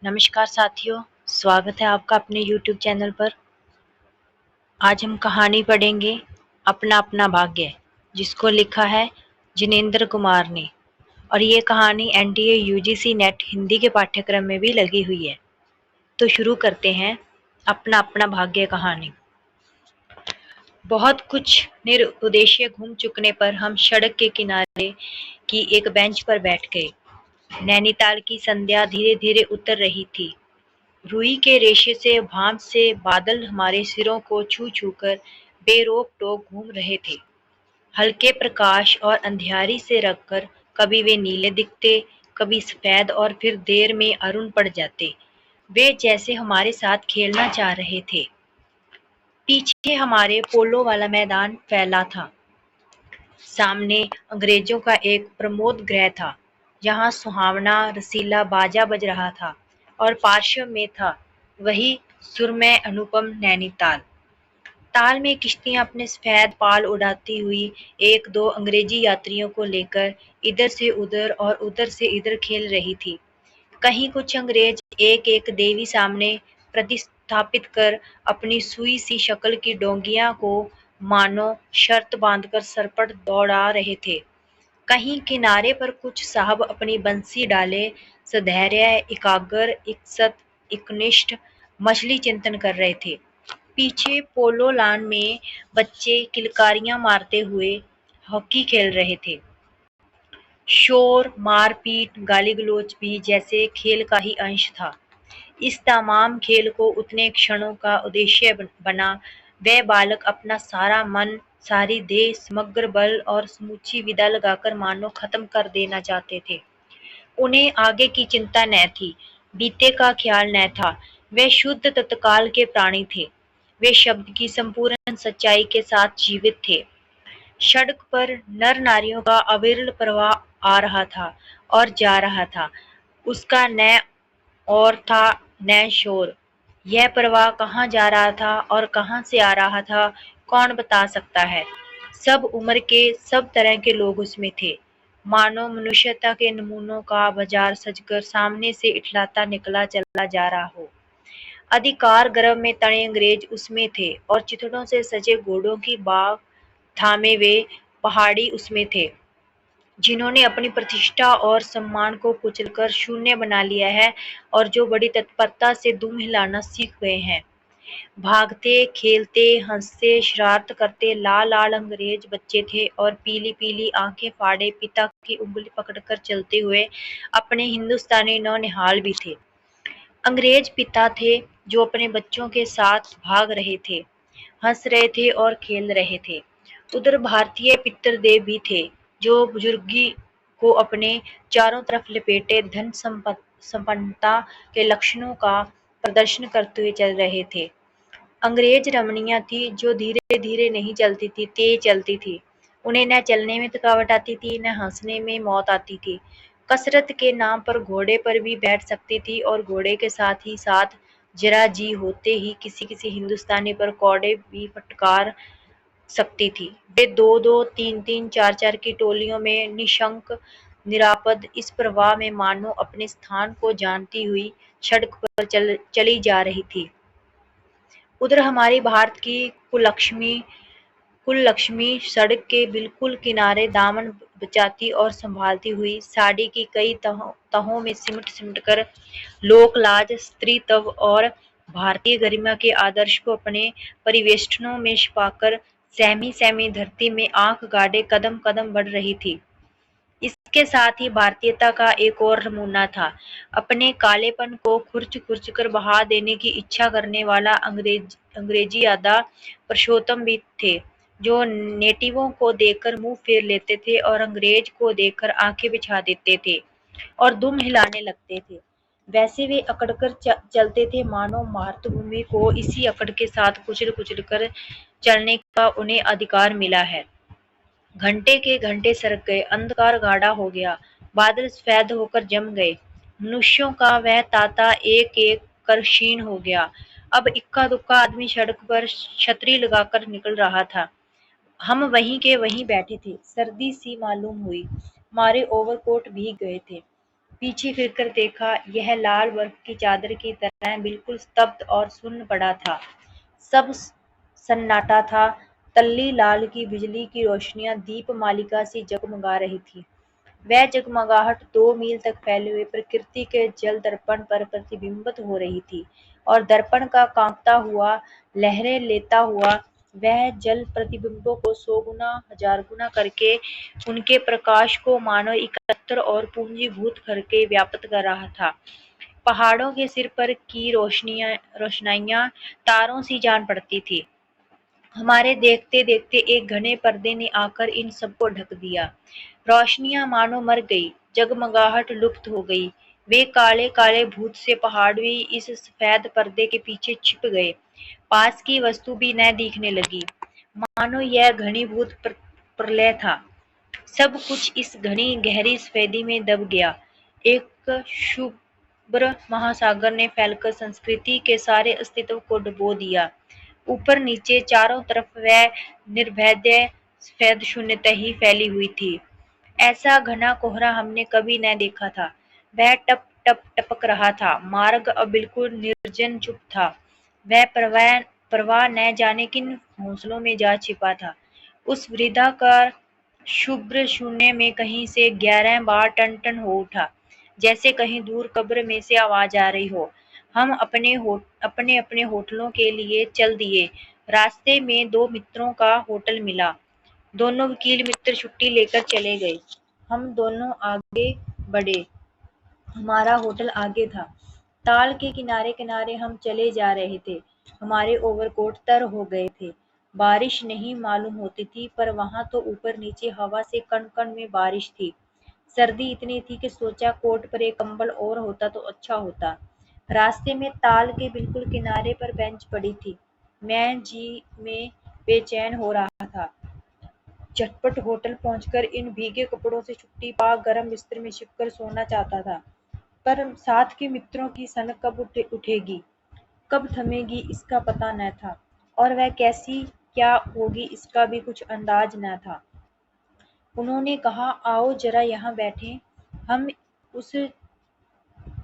नमस्कार साथियों, स्वागत है आपका अपने YouTube चैनल पर। आज हम कहानी पढ़ेंगे अपना अपना भाग्य, जिसको लिखा है जिनेंद्र कुमार ने। और ये कहानी NTA UGC नेट हिंदी के पाठ्यक्रम में भी लगी हुई है। तो शुरू करते हैं अपना अपना भाग्य कहानी। बहुत कुछ निरुद्देश्य घूम चुकने पर हम सड़क के किनारे की एक बेंच पर बैठ गए। नैनीताल की संध्या धीरे धीरे उतर रही थी। रुई के रेशे से भाप से बादल हमारे सिरों को छू छू कर बेरोक टोक घूम रहे थे। हल्के प्रकाश और अंधियारी से रखकर कभी वे नीले दिखते, कभी सफेद और फिर देर में अरुण पड़ जाते। वे जैसे हमारे साथ खेलना चाह रहे थे। पीछे हमारे पोलो वाला मैदान फैला था। सामने अंग्रेजों का एक प्रमोद गृह था, जहाँ सुहावना रसीला बाजा बज रहा था, और पार्श्व में था वही सुरमय अनुपम नैनीताल। ताल में किश्तियां अपने सफेद पाल उड़ाती हुई एक दो अंग्रेजी यात्रियों को लेकर इधर से उधर और उधर से इधर खेल रही थी। कहीं कुछ अंग्रेज एक एक देवी सामने प्रतिस्थापित कर अपनी सुई सी शक्ल की डोंगियां को मानो शर्त बांधकर सरपट दौड़ा रहे थे। कहीं किनारे पर कुछ साहब अपनी बंसी डाले सधैर्य एकाग्र इकसत एकनिष्ठ मछली चिंतन कर रहे थे। पीछे पोलो लान में बच्चे किलकारियां मारते हुए हॉकी खेल रहे थे। शोर मारपीट गाली गलौज भी जैसे खेल का ही अंश था। इस तमाम खेल को उतने क्षणों का उद्देश्य बना वह बालक अपना सारा मन, सारी देह, समग्र बल और समूची विदा लगाकर मानो खत्म कर देना चाहते थे। उन्हें आगे की चिंता न थी, बीते का ख्याल न था। वे शुद्ध तत्काल के प्राणी थे। वे शब्द की संपूर्ण सच्चाई के साथ जीवित थे। सड़क पर नर नारियों का अविरल प्रवाह आ रहा था और जा रहा था। उसका न और था न शोर। यह प्रवाह कहाँ जा रहा था और कहाँ से आ रहा था, कौन बता सकता है। सब उम्र के, सब तरह के लोग उसमें थे। मानो मनुष्यता के नमूनों का बाजार सजकर सामने से इठलाता निकला चला जा रहा हो। अधिकार गर्व में तड़े अंग्रेज उसमें थे और चिथड़ों से सजे घोड़ों की बाग थामे वे पहाड़ी उसमें थे, जिन्होंने अपनी प्रतिष्ठा और सम्मान को कुचलकर शून्य बना लिया है और जो बड़ी तत्परता से दुम हिलाना सीख गए हैं। भागते खेलते हंसते शरारत करते लाल लाल अंग्रेज बच्चे थे और पीली पीली आंखें फाड़े पिता की उंगली पकड़कर चलते हुए अपने हिंदुस्तानी नौनिहाल भी थे। अंग्रेज पिता थे जो अपने बच्चों के साथ भाग रहे थे, हंस रहे थे और खेल रहे थे। उधर भारतीय पितृदेव भी थे जो बुजुर्गी को अपने चारों तरफ लपेटे धन संपन्नता के लक्षणों का प्रदर्शन करते हुए चल रहे थे। अंग्रेज रमणियां थी जो धीरे धीरे नहीं चलती थी, तेज चलती थी। उन्हें न चलने में थकावट आती थी, न हंसने में मौत आती थी। कसरत के नाम पर घोड़े पर भी बैठ सकती थी और घोड़े के साथ ही साथ जरा जी होते ही किसी किसी हिंदुस्तानी पर कौड़े भी फटकार सकती थी। वे दो दो तीन तीन चार चार की टोलियों में निशंक निरापद इस प्रवाह में मानो अपने स्थान को जानती हुई सड़क पर चली जा रही थी। उधर हमारी भारत की कुल लक्ष्मी सड़क के बिल्कुल किनारे दामन बचाती और संभालती हुई साड़ी की कई तहों में सिमट सिमट कर लोक लाज, स्त्रीत्व और भारतीय गरिमा के आदर्श को अपने परिवेष्टनों में छिपाकर सहमी सहमी धरती में आंख गाड़े कदम कदम बढ़ रही थी। इसके साथ ही भारतीयता का एक और नमूना था। अपने कालेपन को खुरच खुरच कर बहा देने की इच्छा करने वाला अंग्रेजी आधा पुरुषोत्तम भी थे, जो नेटिवों को देखकर मुंह फेर लेते थे और अंग्रेज को देखकर आंखें बिछा देते थे और दुम हिलाने लगते थे। वैसे वे अकड़कर चलते थे मानो मातृभूमि को इसी अकड़ के साथ कुचल कुचल कर चलने का उन्हें अधिकार मिला है। घंटे के घंटे सरक गए, अंधकार गाढ़ा हो गया, बादल सफेद होकर जम गए। मनुष्यों का वह तांता एक एक कर क्षीण हो गया। अब इक्का दुक्का आदमी सड़क पर छतरी लगाकर निकल रहा था। हम वहीं के वहीं बैठे थे। सर्दी सी मालूम हुई, हमारे ओवरकोट भीग गए थे। पीछे फिरकर देखा, यह लाल बर्फ की चादर की तरह बिल्कुल स्तब्ध और सुन्न पड़ा था। सब सन्नाटा था। तल्ली लाल की बिजली की रोशनियां दीपमालिका सी जगमगा रही थी। वह जगमगाहट 2 मील तक फैले हुए प्रकृति के जल दर्पण पर प्रतिबिंबित हो रही थी और दर्पण का कांपता हुआ, लहरें लेता हुआ वह जल प्रतिबिंबों को 100 गुना 1000 गुना करके उनके प्रकाश को मानो एकत्र और पूंजीभूत करके व्याप्त कर रहा था। पहाड़ों के सिर पर की रोशनाइयां तारों सी जान पड़ती थी। हमारे देखते देखते एक घने पर्दे ने आकर इन सबको ढक दिया। रोशनियां मानो मर गई, जगमगाहट लुप्त हो गई। वे काले काले भूत से पहाड़ भी इस सफेद पर्दे के पीछे छिप गए। पास की वस्तु भी न दिखने लगी, मानो यह घनीभूत प्रलय था। सब कुछ इस घनी गहरी सफेदी में दब गया। एक शुभ्र महासागर ने फैलकर संस्कृति के सारे अस्तित्व को डुबो दिया। ऊपर नीचे चारों तरफ वह निर्भेद्य सफेद शून्यता ही फैली हुई थी। ऐसा घना कोहरा हमने कभी न देखा था। वह टप टप टपक रहा था। मार्ग अब बिल्कुल निर्जन चुप था। वह परवाह न जाने किन घोंसलों में जा छिपा था। उस वृद्धाकार शुभ्र शून्य में कहीं से 11 बार टन टन हो उठा, जैसे कहीं दूर कब्र में से आवाज आ रही हो। हम अपने अपने होटलों के लिए चल दिए। रास्ते में 2 मित्रों का होटल मिला। दोनों वकील मित्र छुट्टी लेकर चले गए। हम दोनों आगे बढ़े। हमारा होटल आगे था। ताल के किनारे किनारे हम चले जा रहे थे। हमारे ओवरकोट तर हो गए थे। बारिश नहीं मालूम होती थी, पर वहां तो ऊपर नीचे हवा से कण कण में बारिश थी। सर्दी इतनी थी कि सोचा कोट पर एक कंबल और होता तो अच्छा होता। रास्ते में ताल के बिल्कुल किनारे पर बेंच पड़ी थी। मैं जी में बेचैन हो रहा था। झटपट होटल पहुंचकर इन भीगे कपड़ों से छुट्टी पा गर्म बिस्तर में छिपकर सोना चाहता था। पर साथ के मित्रों की सनक कब उठेगी, कब थमेगी, इसका पता न था। और वह कैसी क्या होगी, इसका भी कुछ अंदाज न था। उन्होंने कहा, आओ जरा यहाँ बैठें। हम उस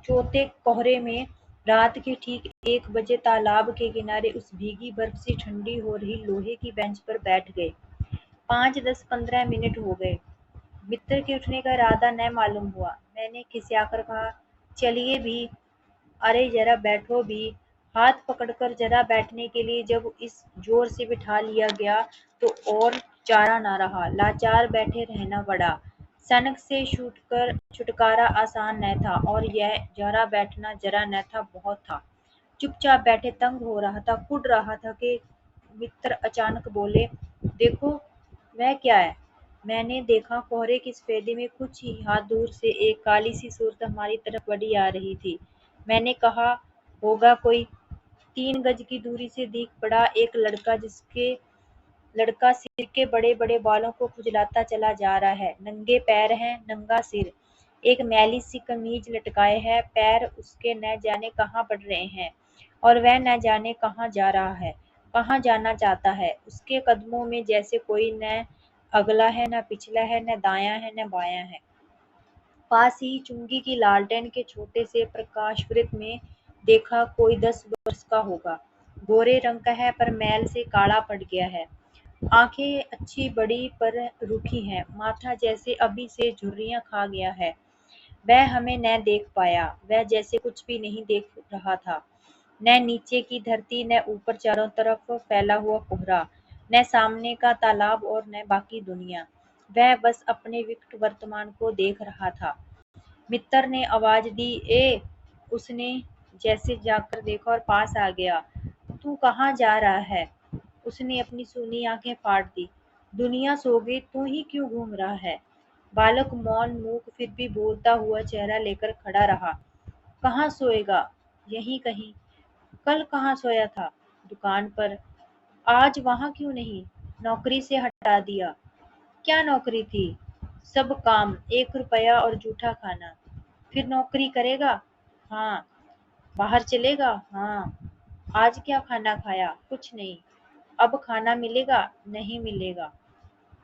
चौथे कोहरे में रात के ठीक 1 बजे तालाब के किनारे उस भीगी बर्फ से ठंडी हो रही लोहे की बेंच पर बैठ गए। 5, 10, 15 मिनट हो गए। मित्र के उठने का इरादा न मालूम हुआ। मैंने खिसियाकर कहा, चलिए भी, अरे जरा बैठो भी। हाथ पकड़कर जरा बैठने के लिए जब इस जोर से बिठा लिया गया तो और चारा ना रहा। लाचार बैठे रहना पड़ा। सनक से छुटकारा आसान न था, और यह जरा बैठना जरा न था, बहुत था। चुपचाप बैठे तंग हो रहा था, कुढ़ रहा था कि मित्र अचानक बोले, देखो वह क्या है। मैंने देखा, कोहरे की सफेदी में कुछ ही हाथ दूर से एक काली सी सूरत हमारी तरफ बढ़ी आ रही थी। मैंने कहा, होगा कोई। 3 गज की दूरी से दिख पड़ा एक लड़का सिर के बड़े बड़े बालों को खुजलाता चला जा रहा है। नंगे पैर हैं, नंगा सिर, एक मैली सी कमीज लटकाए है। पैर उसके न जाने कहाँ बढ़ रहे हैं, और वह न जाने कहाँ जा रहा है, कहाँ जाना चाहता है। उसके कदमों में जैसे कोई न अगला है, न पिछला है, न दायां है, न बायां है। पास ही चुंगी की लालटेन के छोटे से प्रकाशवृत्त में देखा, कोई 10 वर्ष का होगा। गोरे रंग का है, पर मैल से काला पड़ गया है। आंखें अच्छी बड़ी पर रूखी हैं। माथा जैसे अभी से झुर्रियां खा गया है। वह हमें न देख पाया। वह जैसे कुछ भी नहीं देख रहा था। न नीचे की धरती, न ऊपर चारों तरफ फैला हुआ कोहरा, न सामने का तालाब और न बाकी दुनिया। वह बस अपने विकट वर्तमान को देख रहा था। मित्र ने आवाज दी, ए। उसने जैसे जाकर देखा और पास आ गया। तू कहाँ जा रहा है? उसने अपनी सूनी आंखें फाड़ दी। दुनिया सो गई, तू ही क्यों घूम रहा है? बालक मौन मूक फिर भी बोलता हुआ चेहरा लेकर खड़ा रहा। कहाँ सोएगा? यहीं कहीं। कल कहाँ सोया था? दुकान पर। आज वहां क्यों नहीं? नौकरी से हटा दिया। क्या नौकरी थी? सब काम, 1 रुपया और जूठा खाना। फिर नौकरी करेगा? हाँ। बाहर चलेगा? हाँ। आज क्या खाना खाया? कुछ नहीं। अब खाना मिलेगा? नहीं मिलेगा।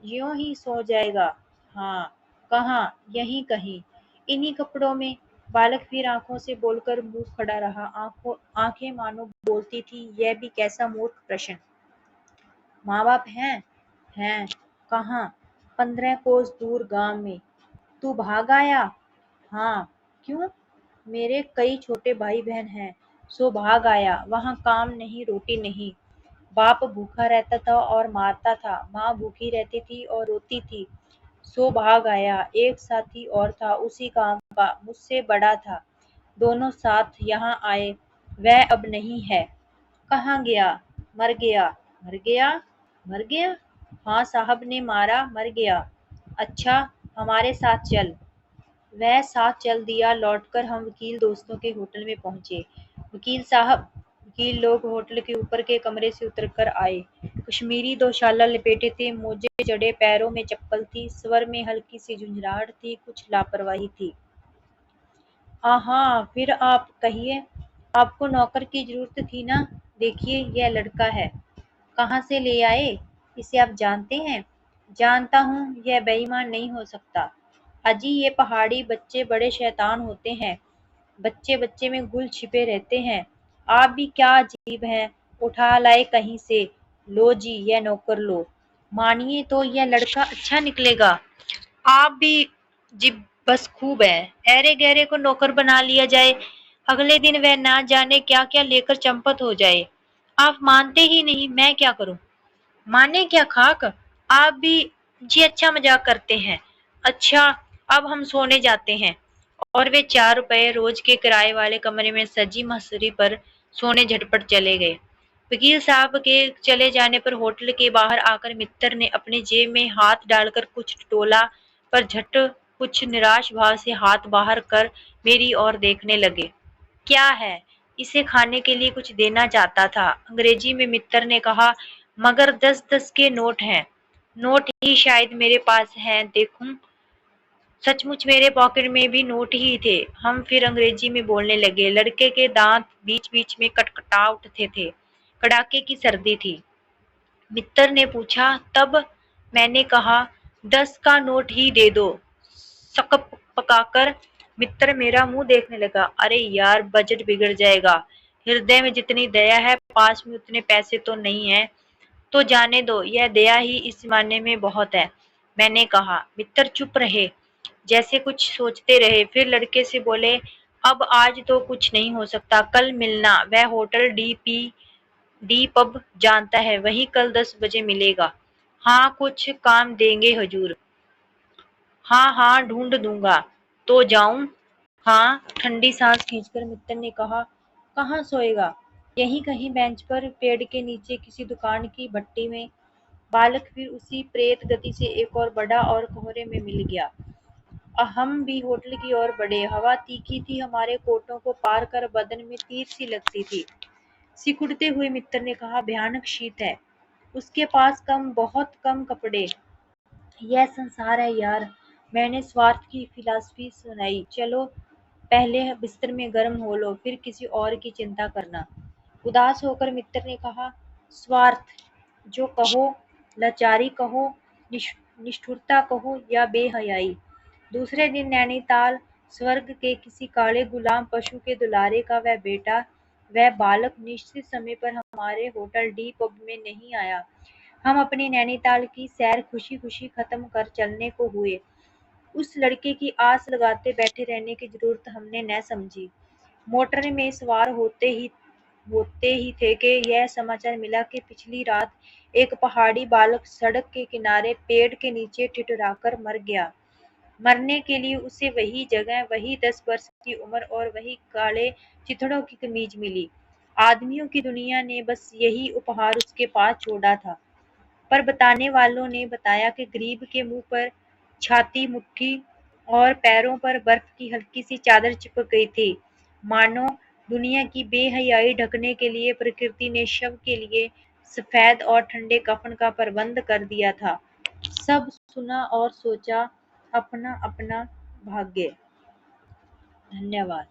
यूं ही सो जाएगा? हाँ। कहाँ? यहीं कहीं। इन्हीं कपड़ों में? बालक फिर आंखों से बोलकर मुंह खड़ा रहा। आंखें मानो बोलती थी, यह भी कैसा मूर्ख प्रश्न। माँ बाप हैं? हैं। कहाँ? 15 कोस दूर गांव में। तू भाग आया? हाँ। क्यों? मेरे कई छोटे भाई बहन हैं, सो भाग आया। वहाँ काम नहीं, रोटी नहीं। बाप भूखा रहता था और मारता था, माँ भूखी रहती थी और रोती थी, सो भाग आया। एक साथी और था उसी गांव का, मुझसे बड़ा था। दोनों साथ यहाँ आए। वह अब नहीं है। कहाँ गया? मर गया। मर गया? मर गया? हाँ साहब ने मारा, मर गया। अच्छा, हमारे साथ चल। वह साथ चल दिया। लौटकर हम वकील दोस्तों के होटल में पहुंचे। वकील साहब, वकील लोग होटल के ऊपर के कमरे से उतरकर आए। कश्मीरी दो शाला लपेटे थे, मोजे जड़े, पैरों में चप्पल थी, स्वर में हल्की सी झुंझलाहट थी, कुछ लापरवाही थी। हाँ, फिर आप कहिए। आपको नौकर की जरूरत थी ना? देखिए, यह लड़का है। कहाँ से ले आए? इसे आप जानते हैं? जानता हूँ, यह बेईमान नहीं हो सकता। अजी, ये पहाड़ी बच्चे बड़े शैतान होते हैं। बच्चे बच्चे में गुल छिपे रहते हैं। आप भी क्या अजीब हैं, उठा लाए कहीं से। लो जी, यह नौकर लो। मानिए तो यह लड़का अच्छा निकलेगा। आप भी जी बस खूब है। ऐरे गहरे को नौकर बना लिया जाए, अगले दिन वह ना जाने क्या क्या लेकर चंपत हो जाए। आप मानते ही नहीं, मैं क्या करूं? माने क्या खाक? आप भी जी अच्छा मजाक करते हैं। अच्छा, अब हम सोने जाते हैं। और वे 4 रुपए रोज के किराए वाले कमरे में सजी मसूरी पर सोने झटपट चले गए। वकील साहब के चले जाने पर होटल के बाहर आकर मित्तर ने अपनी जेब में हाथ डालकर कुछ टटोला, पर झट कुछ निराश भाव से हाथ बाहर कर मेरी ओर देखने लगे। क्या है? इसे खाने के लिए कुछ देना चाहता था। अंग्रेजी में मित्तर ने कहा, मगर 10-10 के नोट हैं। नोट ही शायद मेरे पास हैं, देखूं। सचमुच मेरे पॉकेट में भी नोट ही थे। हम फिर अंग्रेजी में बोलने लगे। लड़के के दांत बीच बीच में कटकटा उठते थे। कड़ाके की सर्दी थी। मित्तर ने पूछा, तब? मैंने कहा, 10 का नोट ही दे दो। सकप पकाकर मित्र मेरा मुंह देखने लगा। अरे यार, बजट बिगड़ जाएगा। हृदय में जितनी दया है, पास में उतने पैसे तो नहीं है। तो जाने दो, यह दया ही इस जमाने में बहुत है, मैंने कहा। मित्र चुप रहे, जैसे कुछ सोचते रहे। फिर लड़के से बोले, अब आज तो कुछ नहीं हो सकता, कल मिलना। वह होटल डी पब जानता है, वही कल 10 बजे मिलेगा। हाँ, कुछ काम देंगे हजूर। हाँ हाँ, ढूंढ दूंगा। तो जाऊं? हाँ। ठंडी सांस खींचकर मित्तर ने कहा, कहाँ सोएगा? यहीं कहीं बेंच पर, पेड़ के नीचे, किसी दुकान की भट्टी में। बालक फिर उसी प्रेत गति से एक और बढ़ा और कोहरे में मिल गया। हम भी होटल की ओर बढ़े। हवा तीखी थी, हमारे कोटों को पार कर बदन में तीर सी लगती थी। सिकुड़ते हुए मित्र ने कहा, भयानक शीत है। उसके पास बहुत कम कपड़े। यह संसार है यार। मैंने स्वार्थ की फिलॉसफी सुनाई। चलो, पहले बिस्तर में गर्म हो लो, फिर किसी और की चिंता करना। उदास होकर मित्र ने कहा, स्वार्थ जो कहो, लाचारी कहो, निष्ठुरता कहो या बेहयाई। दूसरे दिन नैनीताल, स्वर्ग के किसी काले गुलाम पशु के दुलारे का वह बेटा, वह बालक निश्चित समय पर हमारे होटल डी पब में नहीं आया। हम अपनी नैनीताल की सैर खुशी खुशी खत्म कर चलने को हुए। उस लड़के की आस लगाते बैठे रहने की जरूरत हमने न समझी। मोटर में सवार होते ही थे कि यह समाचार मिला कि पिछली रात एक पहाड़ी बालक सड़क के किनारे पेड़ के नीचे ठिठुराकर मर गया। मरने के लिए उसे वही जगह, वही 10 वर्ष की उम्र और वही काले चिथड़ों की कमीज मिली। आदमियों की दुनिया ने बस यही उपहार उसके पास छोड़ा था। पर बताने वालों ने बताया कि गरीब के मुंह पर छाती, मुट्ठी और पैरों पर बर्फ की हल्की सी चादर चिपक गई थी, मानो दुनिया की बेहयाई ढकने के लिए प्रकृति ने शव के लिए सफेद और ठंडे कफन का प्रबंध कर दिया था। सब सुना और सोचा, अपना अपना भाग्य। धन्यवाद।